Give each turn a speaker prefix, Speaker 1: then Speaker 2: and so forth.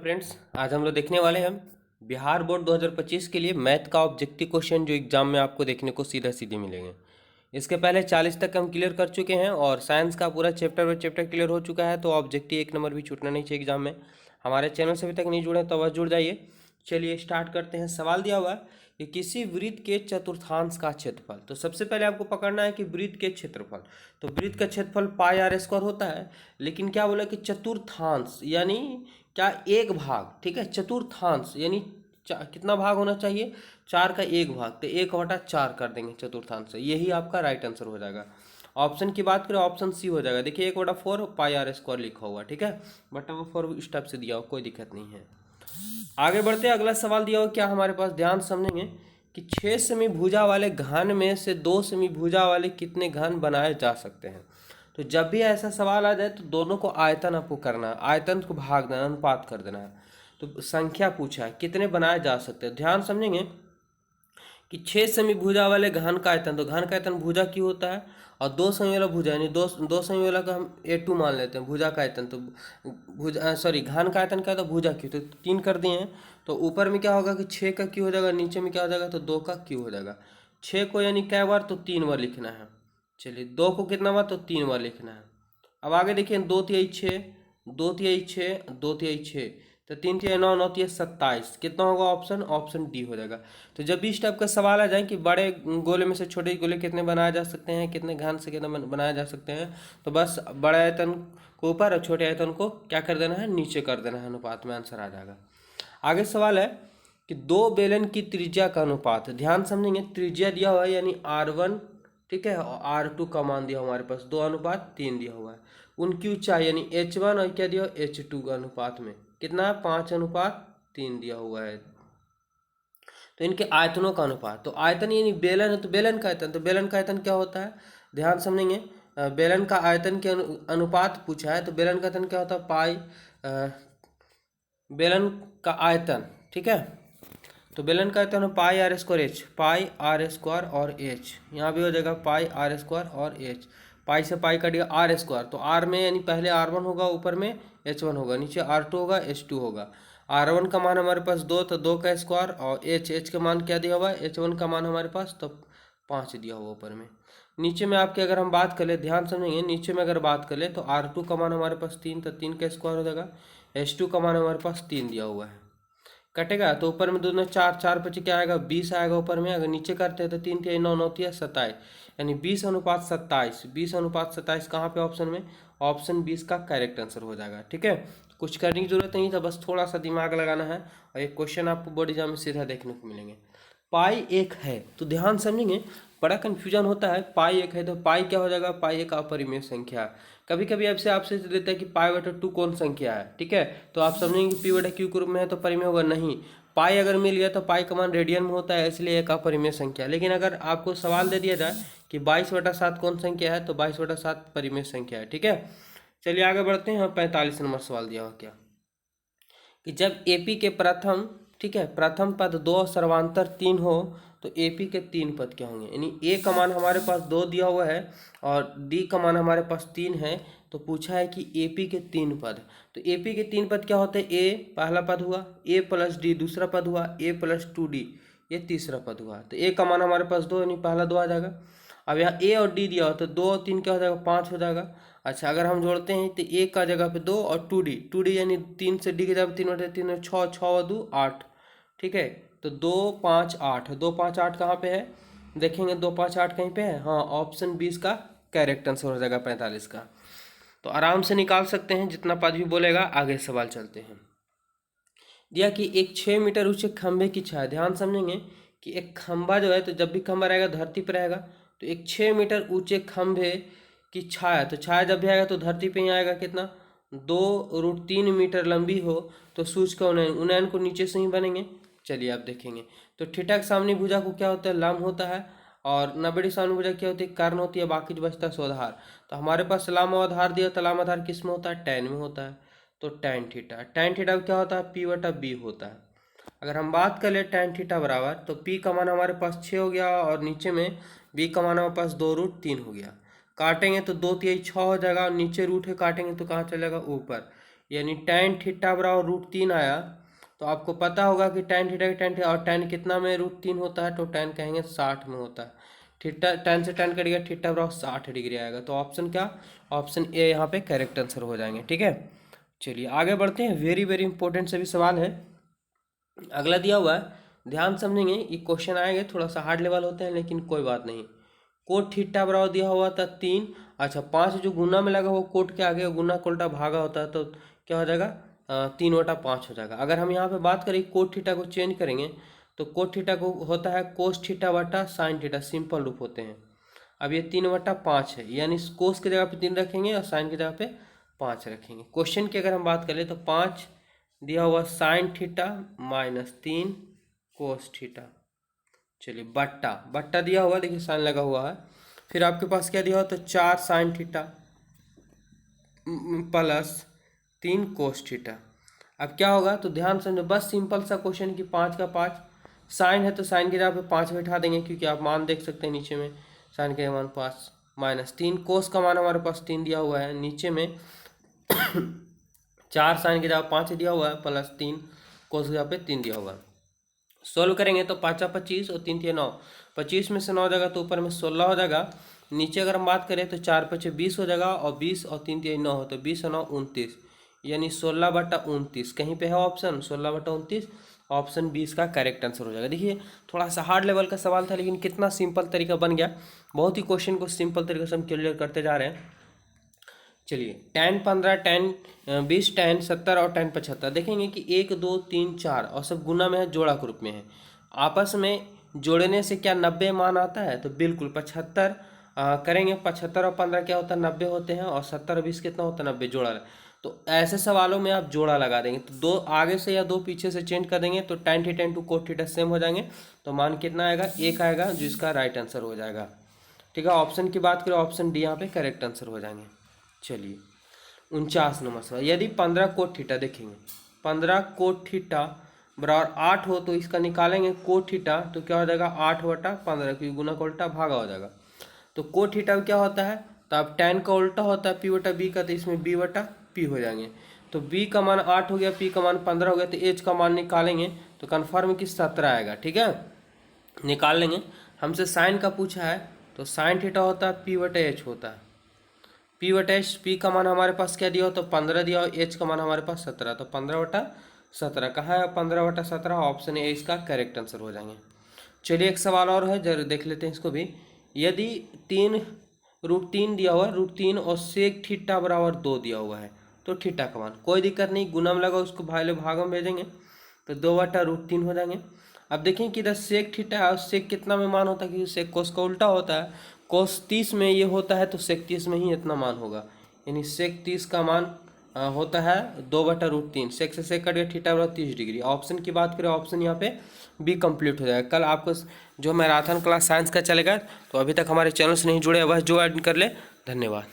Speaker 1: Friends, आज हम लोग देखने वाले हैं बिहार बोर्ड 2025 के लिए मैथ का ऑब्जेक्टिव क्वेश्चन जो एग्जाम में आपको देखने को सीधा सीधे मिलेंगे। इसके पहले 40 तक हम क्लियर कर चुके हैं और साइंस का पूरा चैप्टर बाय चैप्टर क्लियर हो चुका है, तो ऑब्जेक्टिव 1 नंबर भी छूटना नहीं चाहिए एग्जाम में। हमारे चैनल से अभी तक नहीं जुड़े तो बस जुड़ जाइए। चलिए स्टार्ट करते हैं। सवाल दिया हुआ है कि किसी वृत्त के चतुर्थांश का क्षेत्रफल। तो सबसे पहले आपको पकड़ना है कि वृत्त के क्षेत्रफल, तो वृत्त का क्षेत्रफल पाई आर स्क्वायर होता है, लेकिन क्या बोला कि चतुर्थांश यानी क्या एक भाग, ठीक है। चतुर्थांश यानी कितना भाग होना चाहिए, 4 का एक भाग, तो 1/4 कर देंगे चतुर्थांश से, यही आपका राइट आंसर हो जाएगा। ऑप्शन की बात करें, ऑप्शन सी हो जाएगा। देखिए 1/4 पाई आर स्क्वायर लिखा हुआ, ठीक है, बटा वो 4 इस टाइप से दिया हो, कोई दिक्कत नहीं है। आगे बढ़ते हैं, अगला सवाल दिया हो क्या हमारे पास, ध्यान समझेंगे कि 6 सेमी भुजा वाले घन में से 2 सेमी भुजा वाले कितने घन बनाए जा सकते हैं। तो जब भी ऐसा सवाल आ जाए तो दोनों को आयतन आपको करना है, आयतन को भाग देना, अनुपात कर देना है। तो संख्या पूछा है कितने बनाए जा सकते हैं, ध्यान समझेंगे कि 6 सेमी भुजा वाले घन का आयतन, तो घन का आयतन भुजा क्यों होता है, और 2 सेमी वाला भुजा यानी दो सेमी वाला का हम A2 मान लेते हैं, भुजा का आयतन, तो भुजा सॉरी घन का आयतन क्या था, भुजा क्यों, तो 3 कर दिए हैं। तो ऊपर में क्या होगा कि 6 का क्यों हो जाएगा, नीचे में क्या हो जाएगा, तो 2 का क्यों हो जाएगा। 6 को यानी कै बार, तो 3 बार लिखना है। चलिए 2 को कितना बार, तो 3 बार लिखना है। अब आगे देखिए, 2×3 6, 2×3 6, 2×3 6, तो 3×3 9, 9×3 27, कितना होगा ऑप्शन, ऑप्शन डी हो जाएगा। तो जब भी इस टाइप का सवाल आ जाए कि बड़े गोले में से छोटे गोले कितने बनाए जा सकते हैं, कितने घन से कितने बनाए जा सकते हैं, तो बस बड़े आयतन को ऊपर और छोटे आयतन को क्या कर देना है, नीचे कर देना है, अनुपात में आंसर आ जाएगा। आगे सवाल है कि 2 बेलन की त्रिज्या का अनुपात, ध्यान समझेंगे, त्रिज्या दिया हुआ है यानी R1, ठीक है, और R2 का मान दिया हमारे पास 2:3 दिया हुआ है। उनकी ऊंचाई यानी H1 और क्या दिया, H2 का अनुपात में कितना है, 5:3 दिया हुआ है। तो इनके आयतनों का अनुपात, तो आयतन यानी बेलन है तो बेलन का आयतन, तो बेलन का आयतन क्या होता है, ध्यान समझेंगे। बेलन का आयतन के अनुपात पूछा है, तो बेलन का आयतन क्या होता है, पाई बेलन का आयतन, ठीक है, तो बेलन का आयतन है pi r square H, pi r square और एच, यहाँ भी हो जाएगा पाई आर स्क्वायर और एच। पाई से पाई कटेगा आर स्क्वायर, तो आर में यानी पहले R1 होगा, ऊपर में H1 होगा, नीचे R2 होगा, H2 होगा। R1 का मान हमारे पास 2, तो 2 का स्क्वायर, और H का मान क्या दिया हुआ है, H1 का मान हमारे पास तो 5 दिया हुआ ऊपर में। नीचे में आपके अगर हम बात करें, ध्यान समझेंगे, नीचे में अगर बात करें तो R2 का मान हमारे पास 3, तो 3 का स्क्वायर हो जाएगा। H2 का मान हमारे पास 3 दिया हुआ है, कटेगा तो ऊपर में 2 दूना 4, 4 पचे क्या आएगा, 20 आएगा ऊपर में। अगर नीचे करते हैं तो 3×3 9, 9×3 27, यानी 20:27, 20:27 कहाँ पे, ऑप्शन में, ऑप्शन 20 का करेक्ट आंसर हो जाएगा, ठीक है। कुछ करने की जरूरत नहीं था, बस थोड़ा सा दिमाग लगाना है, और एक क्वेश्चन आपको बोर्ड एग्जाम में सीधा देखने को मिलेंगे। पाई एक है, तो ध्यान समझेंगे, बड़ा कन्फ्यूजन होता है, पाई एक है तो पाई क्या हो जाएगा, पाई एक अपरिमेय संख्या। कभी कभी आपसे लेता है कि पाई/2 कौन संख्या है, ठीक है, तो आप समझेंगे कि p/q के रूप में है तो परिमेय होगा, नहीं। पाई अगर मिल गया तो पाई का मान रेडियन में होता है, इसलिए एक अपरिमेय संख्या। लेकिन अगर आपको सवाल दे दिया जाए कि 22/7 कौन संख्या है, तो 22/7 परिमेय संख्या है, ठीक है। चलिए आगे बढ़ते हैं। 45 नंबर सवाल दिया हुआ क्या, कि जब एपी के प्रथम, ठीक है, प्रथम पद 2 और सर्वांतर 3 हो तो एपी के 3 पद क्या होंगे, यानी ए का मान हमारे पास 2 दिया हुआ है और डी का मान हमारे पास 3 है, तो पूछा है कि एपी के 3 पद। तो एपी के 3 पद क्या होते हैं, ए पहला पद हुआ, ए प्लस डी दूसरा पद हुआ, ए प्लस 2d ये तीसरा पद हुआ। तो ए का मान हमारे पास 2 यानी पहला 2 आ जाएगा। अब यहाँ ए और डी दिया हो तो 2 और 3 क्या हो जाएगा, 5 हो जाएगा। अच्छा अगर हम जोड़ते हैं तो ए का जगह पे 2 और 2d यानी 3 से डी के जगह 3/3 6, 6×2 8, ठीक है। तो 2 5 8, 2 5 8 कहाँ पे है, देखेंगे 2 5 8 कहीं पे है, हाँ, ऑप्शन 20 का करेक्ट आंसर हो जाएगा 45 का। तो आराम से निकाल सकते हैं जितना पद भी बोलेगा। आगे सवाल चलते हैं। दिया कि एक 6 मीटर ऊंचे खंभे की छाया, ध्यान समझेंगे कि एक खंभा जो है, तो जब भी खंभा रहेगा धरती पर रहेगा, तो एक 6 मीटर ऊंचे खंभे की छाया, तो छाया जब भी आएगा तो धरती पे ही आएगा, कितना, 2√3 मीटर लंबी हो तो सूर्य का उन्नयन, उन्नयन को नीचे से ही बनेंगे। चलिए आप देखेंगे तो थीटा की सामने भुजा को क्या होता है, लंब होता है, और 90 की सामने भुजा क्या होती है, कर्ण होती है, बाकी जो बचता है स्वाधार। तो हमारे पास लंब आधार दिया, तो लंब आधार किस में होता है, tan में होता है। तो tan थीटा क्या होता है, p/b होता है। अगर हम बात कर ले tan थीटा बराबर, तो p का मान हमारे पास 6 हो गया, और नीचे में b का मान हमारे पास 2√3 हो गया। काटेंगे तो 2×3 6 हो जाएगा, और नीचे रूट है, काटेंगे तो कहाँ चलेगा, ऊपर। यानी tan थीटा बराबर √3 आया। तो आपको पता होगा कि tan थीटा की tan थीटा, और tan कितना में √3 होता है, तो tan कहेंगे 60 में होता है। थीटा tan से tan कटेगा, थीटा बराबर 60 डिग्री आएगा। तो ऑप्शन क्या, ऑप्शन ए यहाँ पे करेक्ट आंसर हो जाएंगे। ठीक है, चलिए आगे बढ़ते हैं। वेरी वेरी इंपॉर्टेंट सभी सवाल है। अगला दिया हुआ है, ध्यान समझेंगे, ये क्वेश्चन आएंगे थोड़ा सा हार्ड लेवल होते हैं, लेकिन कोई बात नहीं। कोट थीटा बराबर दिया हुआ था 3, अच्छा 5 जो गुना में लगा वो कोट के आगे गुना को उल्टा भागा होता है, तो क्या हो जाएगा 3/5 हो जाएगा। अगर हम यहाँ पे बात करें कोट थीटा को चेंज करेंगे तो कोट थीटा को होता है कोस थीटा बटा साइन थीटा, सिंपल रूप होते हैं। अब ये 3/5 है, यानी कोस की जगह पे 3 रखेंगे और साइन की जगह पे 5 रखेंगे। क्वेश्चन की अगर हम बात करें तो 5 दिया हुआ साइन थीटा -3 कोस थीटा, चलिए बट्टा बट्टा दिया हुआ, देखिए साइन लगा हुआ है। फिर आपके पास क्या दिया हुआ, तो 4 साइन थीटा +3 कोस थीटा। अब क्या होगा, तो ध्यान समझो, बस सिंपल सा क्वेश्चन की 5 का 5 साइन है तो साइन की जगह पे 5 बैठा देंगे, क्योंकि आप मान देख सकते हैं नीचे में साइन का मान 5 -3 कोस का मान हमारे पास 3 दिया हुआ है, नीचे में 4 साइन की जगह 5 दिया हुआ है +3 कोस की जगह पे 3 दिया हुआ है। सोल्व करेंगे तो 5 25 और 3 9, 25 में से 9 जाएगा तो ऊपर में 16 हो जाएगा। नीचे अगर हम बात करें तो 4 5 20 हो जाएगा, और 20 और 3 3 9 हो, तो 20 और 9 29, यानी 16/29 कहीं पे है ऑप्शन 16/29, ऑप्शन 20 का करेक्ट आंसर हो जाएगा। देखिए थोड़ा सा हार्ड लेवल का सवाल था, लेकिन कितना सिंपल तरीका बन गया, बहुत ही क्वेश्चन को सिंपल तरीके से हम क्लियर करते जा रहे हैं। चलिए tan 15 tan 20 tan 70 और tan 75 देखेंगे कि 1 2 3 4 और सब गुना में है, जोड़ा के रूप में है। आपस में जोड़ने से क्या 90 मान आता है, तो बिल्कुल 75 करेंगे, 75 और 15 क्या होता है 90 होते हैं, और 70 और 20 कितना होता है 90 जोड़ा। तो ऐसे सवालों में आप जोड़ा लगा देंगे, तो 2 आगे से या 2 पीछे से चेंज कर देंगे, तो tan theta into cot theta same हो जाएंगे, तो मान कितना आएगा 1 आएगा, जो इसका राइट आंसर हो जाएगा। ठीक है, ऑप्शन की बात करें ऑप्शन डी यहाँ पे करेक्ट आंसर हो जाएंगे। चलिए 49 नंबर सवाल, यदि 15 कोट थीटा देखेंगे, 15 कोट थीटा बराबर 8 हो, तो इसका निकालेंगे कोट थीटा, तो क्या हो जाएगा 8/15, क्योंकि गुना का उल्टा भागा हो जाएगा। तो कोट थीटा क्या होता है, तो अब tan का उल्टा होता है p/b का, तो इसमें b/p हो जाएंगे। तो b का मान 8 हो गया, p का मान 15 हो गया, तो h का मान निकालेंगे तो कन्फर्म कि 17 आएगा। ठीक है, निकाल लेंगे। हमसे साइन का पूछा है, तो साइन थीटा होता है p/h होता है, p/h, p का मान हमारे पास क्या दिया हो, तो 15 दिया हो, h का मान हमारे पास 17, तो 15/17 कहाँ है, 15/17, ऑप्शन ए इसका करेक्ट आंसर हो जाएंगे। चलिए एक सवाल और है, जरूर देख लेते हैं इसको भी। यदि 3√3 दिया हुआ है, √3 और सेक थीटा बराबर 2 दिया हुआ है, तो थीटा का मान कोई दिक्कत नहीं, गुना में लगा उसको भागों में भेजेंगे, तो 2/√3 हो जाएंगे। अब देखें कि इधर सेक थीटा है, और सेक कितना में मान होता है, क्योंकि सेक कोस का उल्टा होता है, कोस 30 में ये होता है, तो सेक 30 में ही इतना मान होगा, यानी सेक 30 का मान होता है 2/√3, सेक से सेक कट गया, थीटा बराबर 30 डिग्री। ऑप्शन की बात करें, ऑप्शन यहाँ पे बी कंप्लीट हो जाएगा। कल आपको जो मैराथन क्लास साइंस का चलेगा, तो अभी तक हमारे चैनल से नहीं जुड़े, वह जो ऐड कर ले। धन्यवाद।